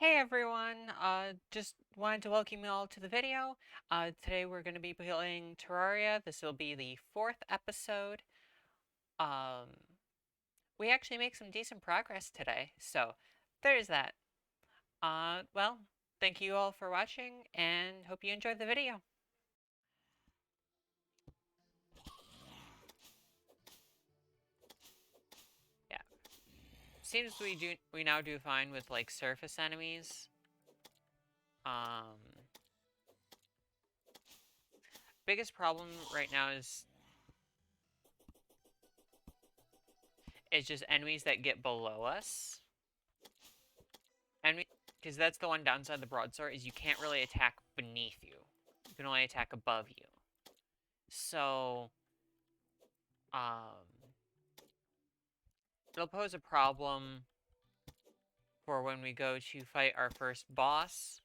Hey everyone, just wanted to welcome you all to the video. Today we're going to be playing Terraria. This will be the fourth episode. Um, we actually make some decent progress today, so there's that. Well, thank you all for watching and hope you enjoyed the video. Yeah, seems we now do fine with like surface enemies. Um, biggest problem right now is just enemies that get below us. Enemy, because that's the one downside of the broadsword is you can't really attack beneath you. You can only attack above you. So, um, it'll pose a problem for when we go to fight our first boss.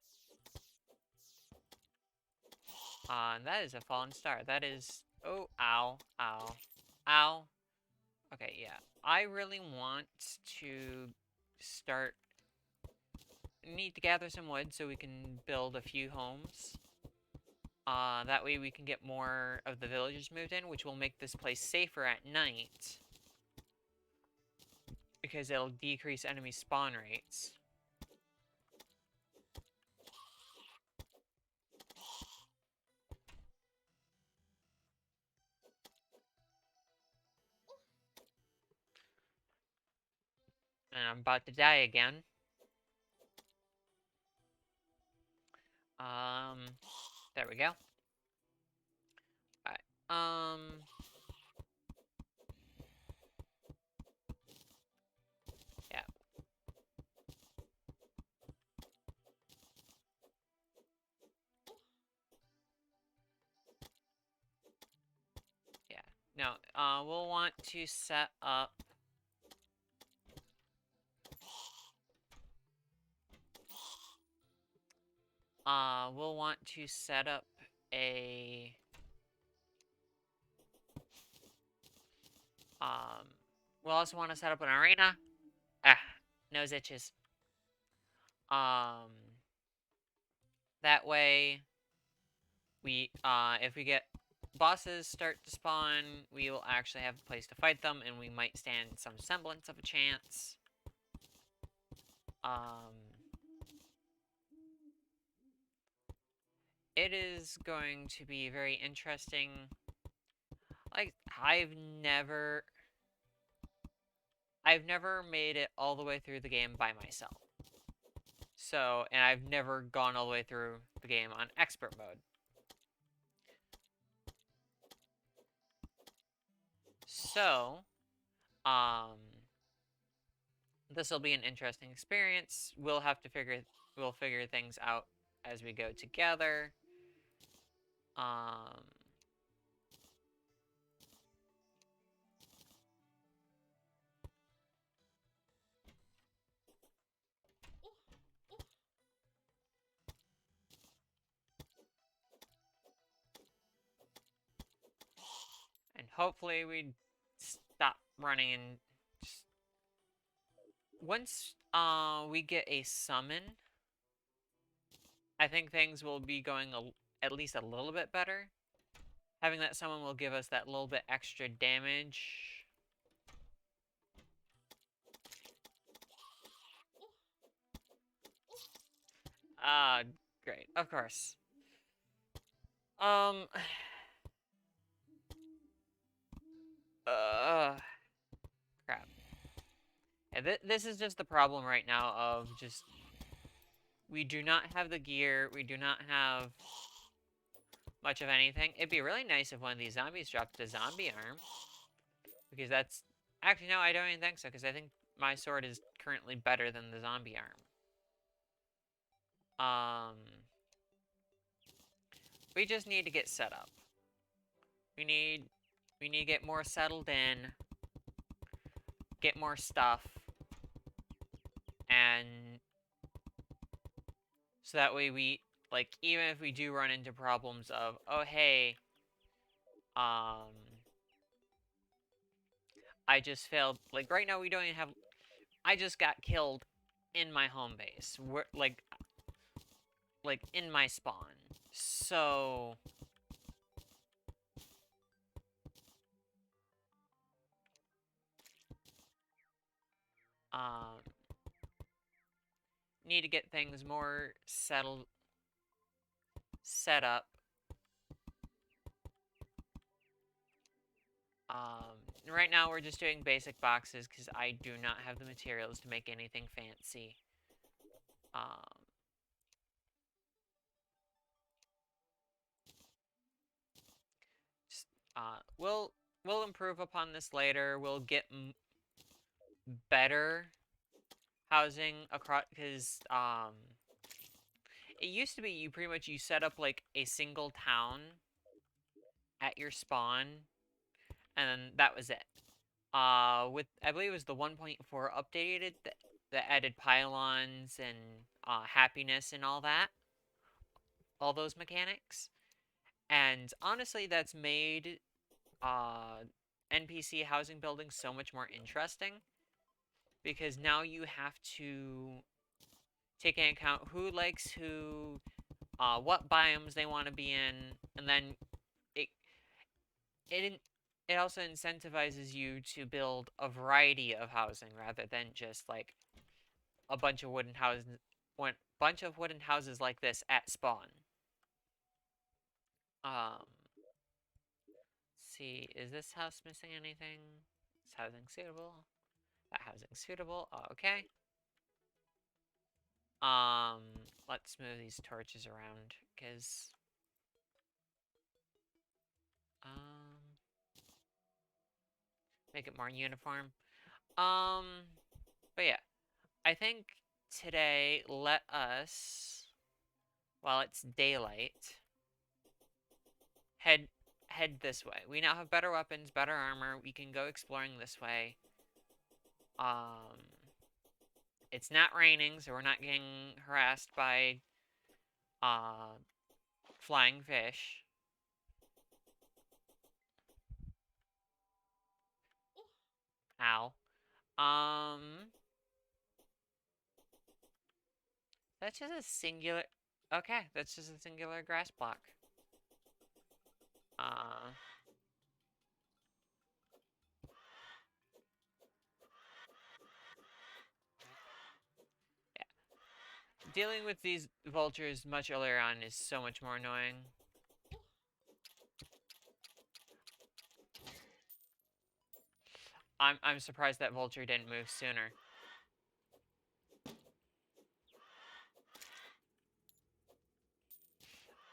And that is a fallen star. That is, oh, ow, ow, ow. Okay, yeah. I really want to start, need to gather some wood so we can build a few homes. That way we can get more of the villagers moved in, which will make this place safer at night. Because it'll decrease enemy spawn rates. And I'm about to die again. There we go. Alright, yeah. Yeah. No, we'll want to set up... we'll want to set up a... we'll also want to set up an arena. Ah, nose itches. Um, that way, if we get bosses start to spawn, we will actually have a place to fight them, and we might stand some semblance of a chance. It is going to be very interesting. Like, I've never made it all the way through the game by myself. So, and I've never gone all the way through the game on expert mode. So, this will be an interesting experience. We'll figure things out as we go together. And hopefully we stop running and just... Once we get a summon, I think things will be going at least a little bit better. Having that summon will give us that little bit extra damage. Great, of course. Crap. Yeah, this is just the problem right now of just... We do not have the gear, we do not have much of anything. It'd be really nice if one of these zombies dropped a zombie arm. Because that's... Actually, no, I don't even think so, because I think my sword is currently better than the zombie arm. We just need to get set up. We need to get more settled in, get more stuff, and so that way we, like, even if we do run into problems of, oh, hey, I just failed, like, right now we don't even have, I just got killed in my home base. Like in my spawn. So um need to get things more set up. Right now we're just doing basic boxes because I do not have the materials to make anything fancy. Um, just, we'll improve upon this later. We'll get better housing across because it used to be you pretty much you set up like a single town at your spawn, and then that was it. With I believe it was the 1.4 updated that added pylons and happiness and all those mechanics. And honestly, that's made NPC housing building so much more interesting because now you have to take into account who likes who, what biomes they want to be in, and then it it it also incentivizes you to build a variety of housing rather than just like a bunch of wooden houses like this at spawn. Um, see, is this house missing anything? Is housing suitable? That housing suitable. Okay. Um, let's move these torches around because um make it more uniform. Um, but yeah, I think today let us while it's daylight head this way. We now have better weapons, better armor. We can go exploring this way. Um, it's not raining, so we're not getting harassed by uh flying fish. Ow. That's just a singular. Okay, that's just a singular grass block. Uh, yeah. Dealing with these vultures much earlier on is so much more annoying. I'm surprised that vulture didn't move sooner.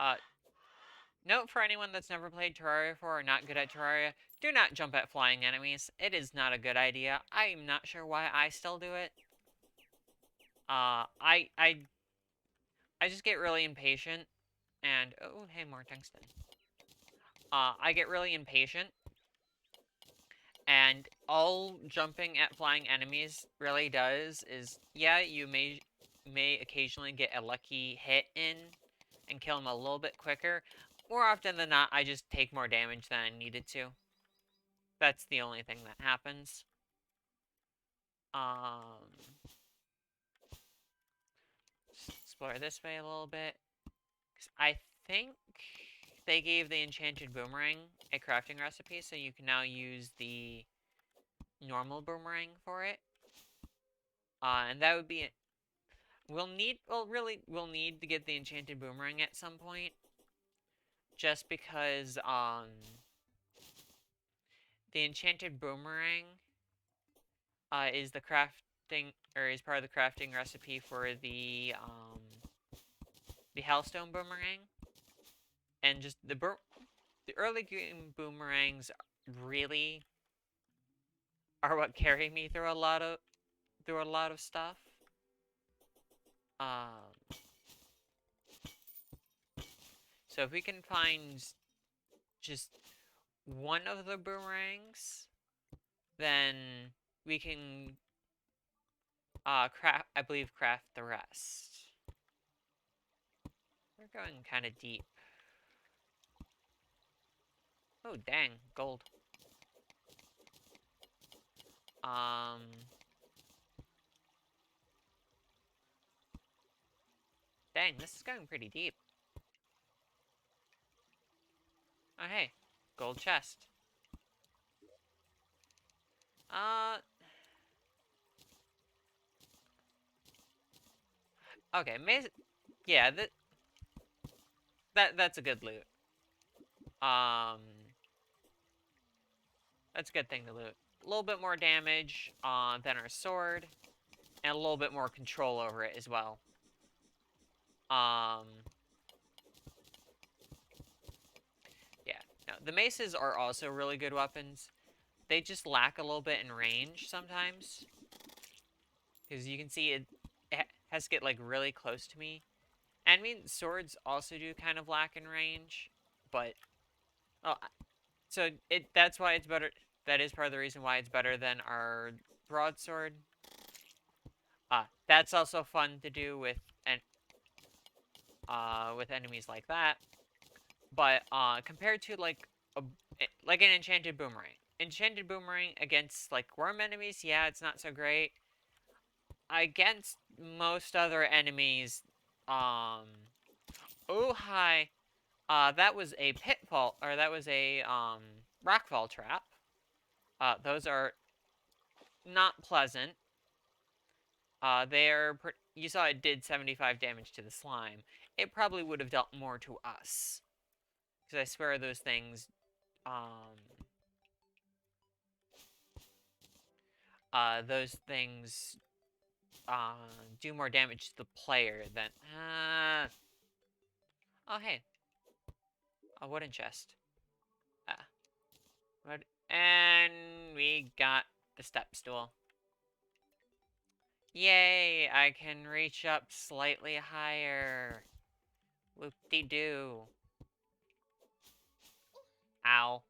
Uh, Note for anyone that's never played Terraria before or not good at Terraria, do not jump at flying enemies. It is not a good idea. I'm not sure why I still do it. I just get really impatient and oh hey more tungsten. I get really impatient and all jumping at flying enemies really does is yeah, you may occasionally get a lucky hit in and kill them a little bit quicker. More often than not, I just take more damage than I needed to. That's the only thing that happens. Just explore this way a little bit. 'Cause I think they gave the enchanted boomerang a crafting recipe, so you can now use the normal boomerang for it. And that would be it. We'll need to get the enchanted boomerang at some point. Just because, the enchanted boomerang is the crafting or is part of the crafting recipe for the Hellstone boomerang, and just the early game boomerangs really are what carry me through a lot of stuff. Um, so if we can find just one of the boomerangs, then we can craft. I believe craft the rest. We're going kind of deep. Oh, dang. Gold. Um... Dang, this is going pretty deep. Oh, hey. Gold chest. Okay, yeah, that's a good loot. That's a good thing to loot. A little bit more damage than our sword, and a little bit more control over it as well. Yeah. No, the maces are also really good weapons. They just lack a little bit in range sometimes. Because you can see it has to get, like, really close to me. And I mean, swords also do kind of lack in range. But, oh, so that's why it's better. That is part of the reason why it's better than our broadsword. That's also fun to do with enemies like that. But compared to like an enchanted boomerang. Enchanted boomerang against like worm enemies, yeah, it's not so great. Against most other enemies, oh hi. That was a pitfall, or that was a rockfall trap. Those are not pleasant. You saw it did 75 damage to the slime. It probably would have dealt more to us. Because I swear those things, um, those things, do more damage to the player than, oh hey, a wooden chest. And we got the step stool. Yay, I can reach up slightly higher. Whoop-de-doo. Ow.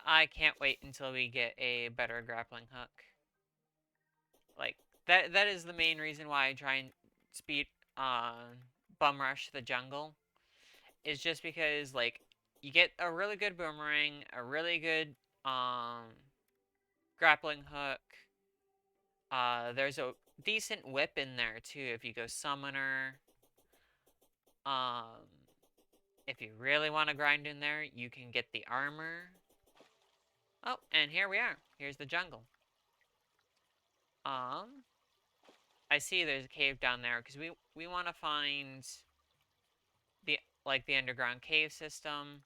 I can't wait until we get a better grappling hook. Like, that is the main reason why I try and bum rush the jungle. Is just because, like, you get a really good boomerang, a really good, grappling hook. There's a decent whip in there, too, if you go summoner. If you really want to grind in there, you can get the armor. Oh, and here we are. Here's the jungle. I see there's a cave down there, because we want to find the underground cave system.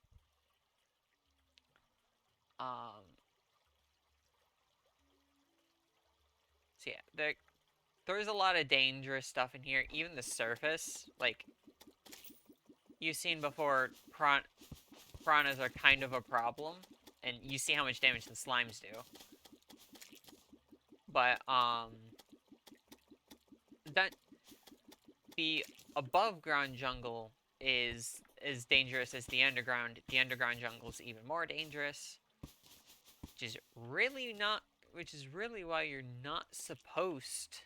So yeah, there's a lot of dangerous stuff in here. Even the surface, like, you've seen before, piranhas are kind of a problem. And you see how much damage the slimes do. But, the above ground jungle is as dangerous as the underground. The underground jungle is even more dangerous. Which is really why you're not supposed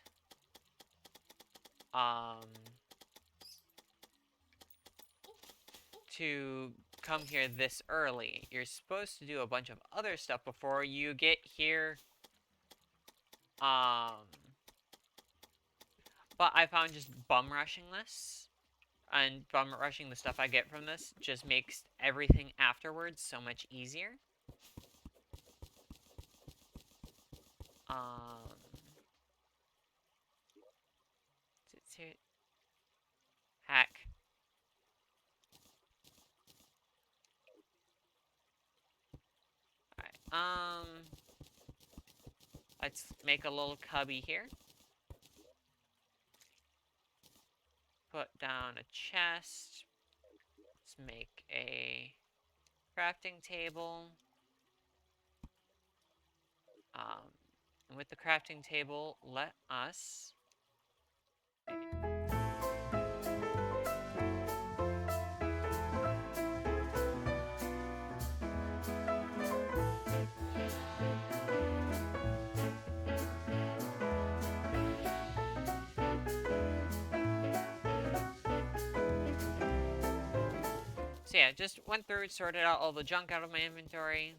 to come here this early. You're supposed to do a bunch of other stuff before you get here. But I found just bum rushing this and bum rushing the stuff I get from this just makes everything afterwards so much easier. Hack. Alright, let's make a little cubby here. Put down a chest. Let's make a crafting table. And with the crafting table, let us... So yeah, just went through, sorted out all the junk out of my inventory.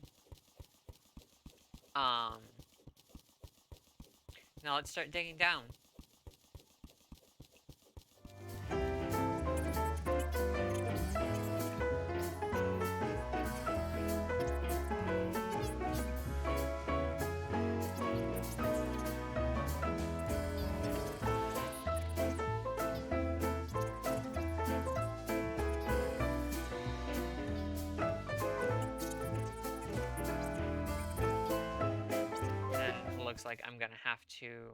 Now let's start digging down. looks like I'm gonna have to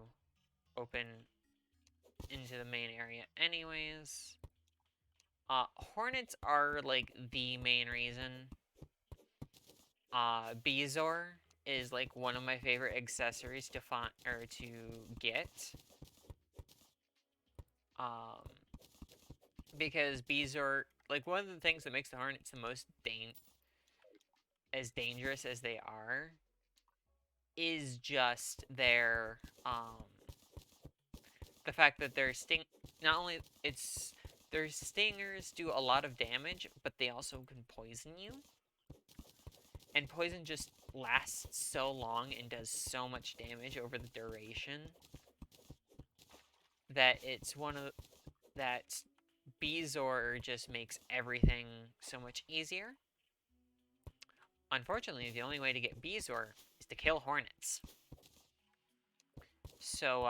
open into the main area anyways. Hornets are like the main reason. Bezoar is like one of my favorite accessories to find or to get. Because Bezoar, like one of the things that makes the Hornets the most as dangerous as they are is just their the fact that their not only their stingers do a lot of damage, but they also can poison you. And poison just lasts so long and does so much damage over the duration that it's one of that Bezoar just makes everything so much easier. Unfortunately, the only way to get Bezoar is to kill Hornets. So,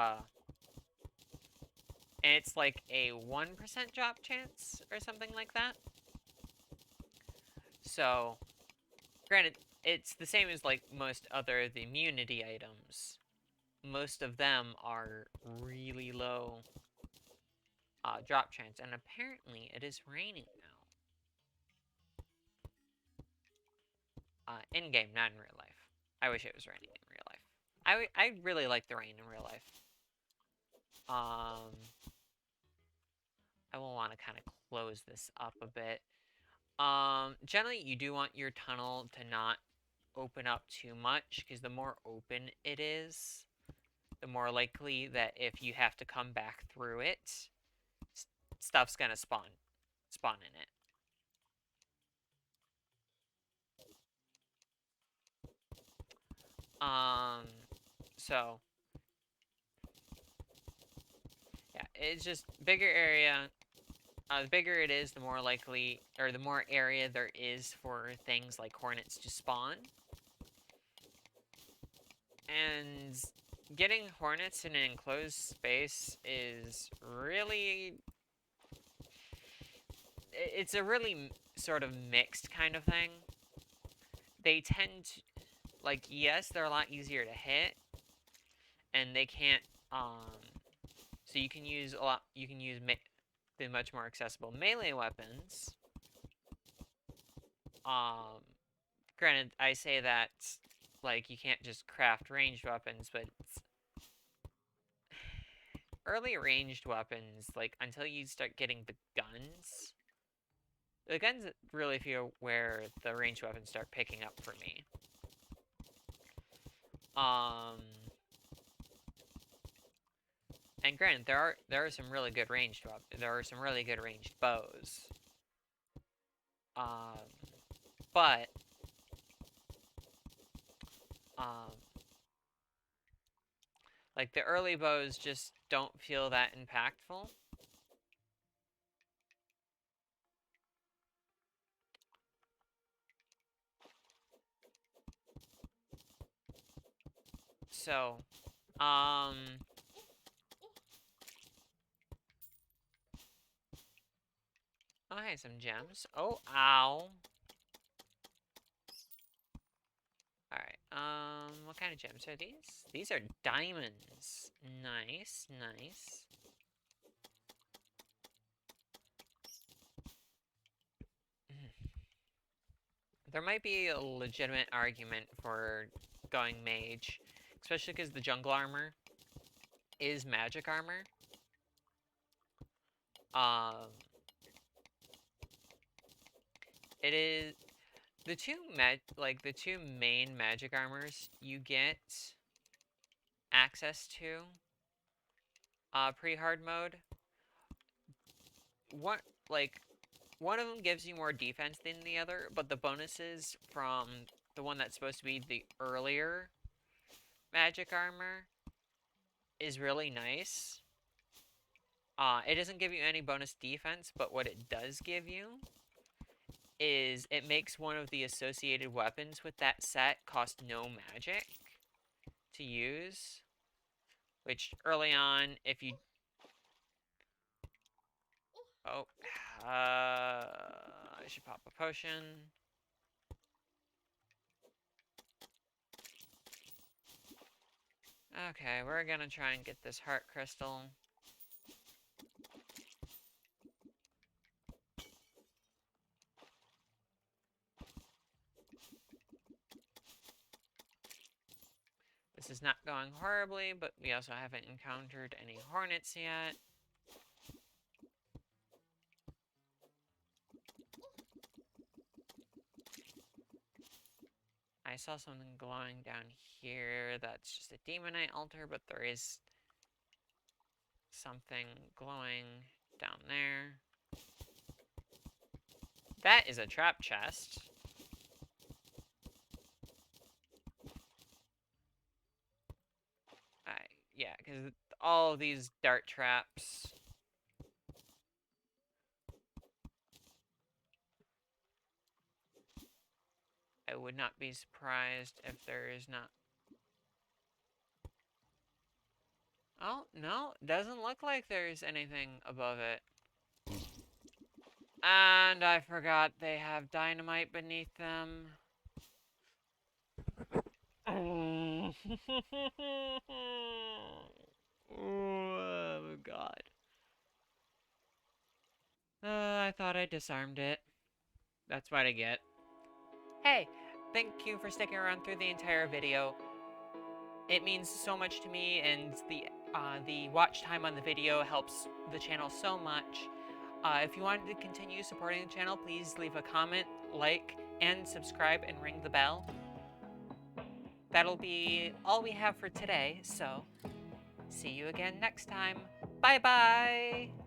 and it's like a 1% drop chance or something like that. So, granted, it's the same as like most other the immunity items. Most of them are really low drop chance, and apparently it is raining now. In game, not in real life. I wish it was raining in real life. I really like the rain in real life. I will want to kind of close this up a bit. Generally, you do want your tunnel to not open up too much, because the more open it is, the more likely that if you have to come back through it, stuff's gonna spawn in it. So yeah, it's just bigger area. The bigger it is, the more likely, or the more area there is for things like hornets to spawn. And getting hornets in an enclosed space is really... It's a really sort of mixed kind of thing. They tend to... Like, yes, they're a lot easier to hit. And they can't... So you can use a lot... You can use the much more accessible melee weapons. Granted, I say that... Like, you can't just craft ranged weapons, but... Early ranged weapons, like, until you start getting the guns... The guns really feel where the ranged weapons start picking up for me. And granted, there are some really good ranged weapons. There are some really good ranged bows. But like the early bows just don't feel that impactful. So, oh, hey, some gems. Oh, ow. Alright, what kind of gems are these? These are diamonds. Nice, nice. There might be a legitimate argument for going mage, especially because the jungle armor is magic armor. It is the two main magic armors you get access to pre-hard mode. One of them gives you more defense than the other, but the bonuses from the one that's supposed to be the earlier magic armor is really nice. It doesn't give you any bonus defense, but what it does give you is it makes one of the associated weapons with that set cost no magic to use. Which, early on, if you... Oh, I should pop a potion. Okay, we're gonna try and get this heart crystal. This is not going horribly, but we also haven't encountered any hornets yet. I saw something glowing down here. That's just a demonite altar, but there is something glowing down there. That is a trap chest. Yeah, because all of these dart traps. I would not be surprised if there is not. Oh, no, doesn't look like there's anything above it. And I forgot they have dynamite beneath them. Oh, oh God. I thought I disarmed it. That's what I get. Hey, thank you for sticking around through the entire video. It means so much to me, and the watch time on the video helps the channel so much. If you want to continue supporting the channel, please leave a comment, like, and subscribe, and ring the bell. That'll be all we have for today, so see you again next time. Bye-bye!